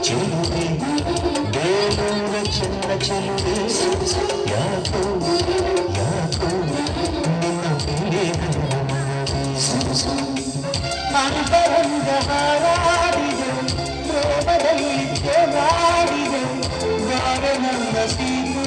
ಚೆಲುವೆ ಬೇಲೂರ ಚೆನ್ನ ಚೆಲುವೆ ಯಾಕೋ ಯಾಕೋ ನಿನ್ನ ಬೇರೆ ಅಂತರಂಗ ಹಾರಾಡಿದೆ ಪ್ರೇಮದಲ್ಲಿ ಮಾಡಿದೆ ಗಾಢ ನನ್ನ ಸೀತು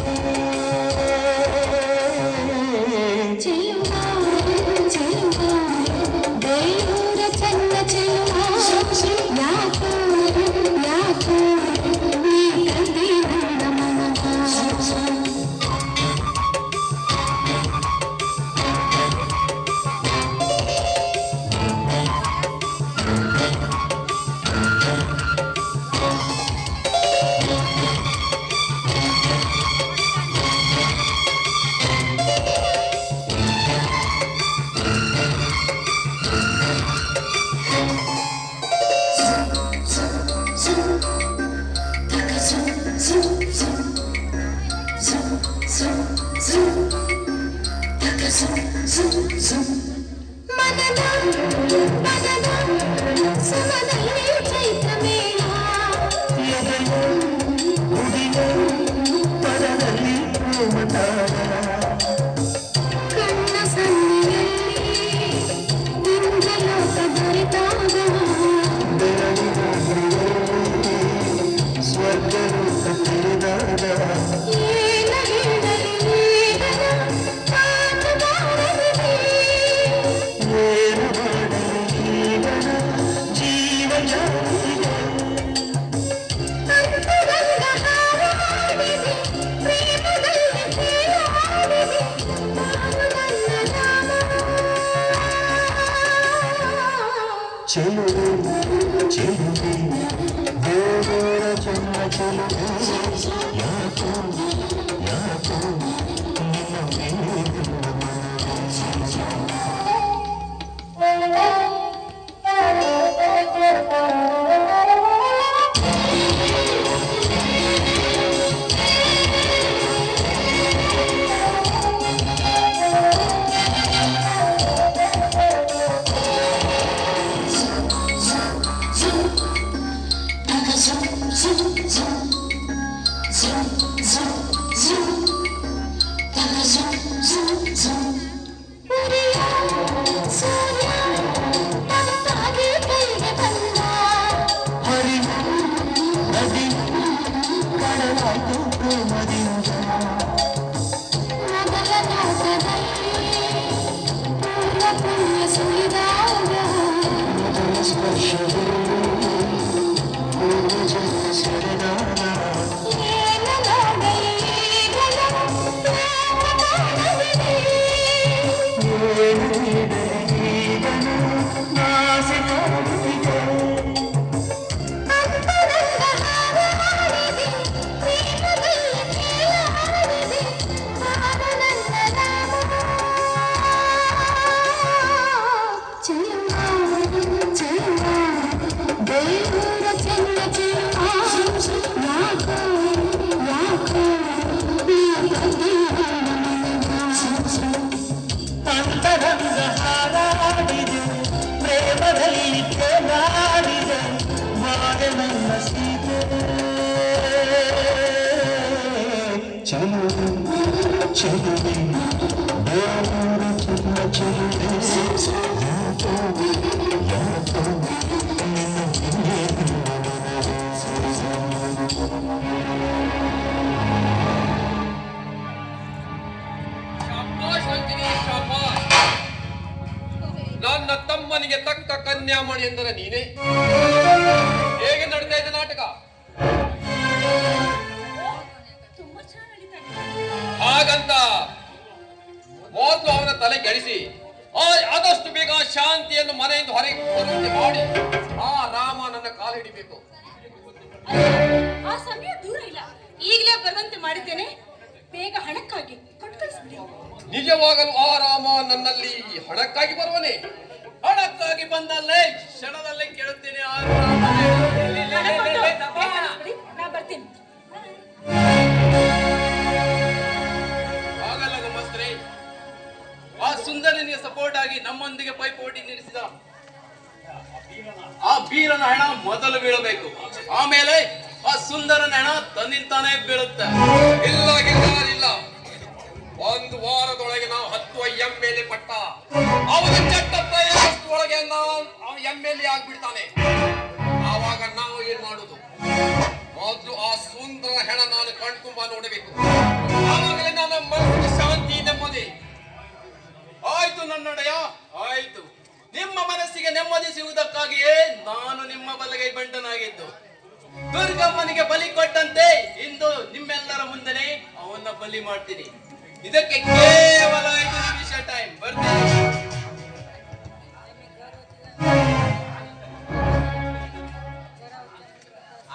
ಚೆಲುವೆ ಚೆಲುವೆ ಬೇಲೂರ ಚೆನ್ನ ಚೆಲುವೆ ಯಾಕೋ ಯಾಕೋ ನಿನ್ನ ಬೇರೆ ಚೆಲುವೆ ಬೇಲೂರ ಚೆನ್ನ ಚೆಲುವೆ ಯಾಕೋ ಯಾಕೋ ನನ್ನ ತಮ್ಮನಿಗೆ ತಕ್ಕ ಕನ್ಯಾಮಣಿ ಎಂದರೆ ನೀನೇ. ಹೇಗೆ ನಡೀತಾ ಇದೆ ನಾಟಕ? ಹಾಗಂತ ಮೊದಲು ಅವನ ತಲೆ ಕೆಡಿಸಿ ಆದಷ್ಟು ಬೇಗ ಶಾಂತಿಯನ್ನು ಮನೆಯಿಂದ ಹೊರಗೆ ಬರುವಂತೆ ಮಾಡಿ ಆ ರಾಮ ನನ್ನ ಕಾಲು ಹಿಡಿಬೇಕು. ಆ ಸಮಯ ದೂರ ಇಲ್ಲ, ಈಗಲೇ ಬರುವಂತೆ ಮಾಡಿದ್ದೇನೆ. ಬೇಗ ಹಣಕ್ಕಾಗಿ ಕೊಟ್ಟು ಕಳಿಸ್ಬಿಡಿ. ನಿಜವಾಗಲು ಆ ರಾಮ ನನ್ನಲ್ಲಿ ಹಣಕ್ಕಾಗಿ ಬರುವನೇ? ಹಣಕ್ಕಾಗಿ ಬಂದಲ್ಲೇ ಕ್ಷಣದಲ್ಲೇ ಕೇಳುತ್ತೇನೆ. ನಾ ಬರ್ತೀನಿ. ಆಗಲ್ಲ ಗುಮ್ಮಸ್ತ್ರಿ, ಆ ಸುಂದರನಿಗೆ ಸಪೋರ್ಟ್ ಆಗಿ ನಮ್ಮೊಂದಿಗೆ ಪೈಪೋಟಿ ನಿಲ್ಲಿಸಿದ ಆ ಬೀರನ ಹಣ ಮೊದಲು ಬೀಳಬೇಕು. ಆಮೇಲೆ ಆ ಸುಂದರನ ಹಣ ತನ್ನಿಂತಾನೇ ಬೀಳುತ್ತೆ. ಇಲ್ಲ, ಒಂದು ವಾರದೊಳಗೆ ನಾವು ಹತ್ತುವ ಎಮ್ಮೆಲೆ ಪಟ್ಟ ಅವನ ಚಟ್ಟಪ್ಪ ಒಳಗೆ ನಾವು ಎಮ್ಮೆಲೆ ಆಗ್ಬಿಡ್ತಾನೆ. ಆವಾಗ ನಾವು ಏನ್ ಮಾಡುದು? ಮೊದಲು ಆ ಸುಂದರ ಹೆಣ ನಾನು ಕಣ್ತುಂಬ ನೋಡಬೇಕು. ಆವಾಗಲೇ ನನ್ನ ಮನಸ್ಸಿಗೆ ಶಾಂತಿ ನೆಮ್ಮದಿ. ಆಯ್ತು ನನ್ನೊಡೆಯ, ಆಯ್ತು. ನಿಮ್ಮ ಮನಸ್ಸಿಗೆ ನೆಮ್ಮದಿ ಸಿಗುವುದಕ್ಕಾಗಿಯೇ ನಾನು ನಿಮ್ಮ ಬಲಗೈ ಬಂಟನಾಗಿದ್ದು. ದುರ್ಗಮ್ಮನಿಗೆ ಬಲಿ ಕೊಟ್ಟಂತೆ ಇಂದು ನಿಮ್ಮೆಲ್ಲರ ಮುಂದೆನೆ ಅವನ್ನ ಬಲಿ ಮಾಡ್ತೀನಿ. ಇದಕ್ಕೆ ಕೇವಲ 5 ನಿಮಿಷ ಟೈಮ್. ಬರ್ತೀನಿ.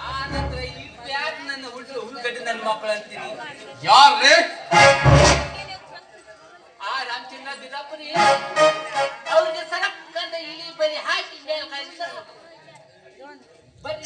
ಆ ನಂತರ ಯಾಕೆ ನನ್ನ ಹುಡುಗಟ್ಟು ನನ್ನ ಮಕ್ಕಳು ಅಂತೀನಿ? ಯಾರೇ? ಆ ರಾಮಚಂದ್ರ ಬಿಜಾಪುರಿ ಅವ್ರಿಗೆ ಸರಕ್ಕಂತ ಇಳಿ ಬರಿ ಹಾಕಿ ಬರ್ರಿ.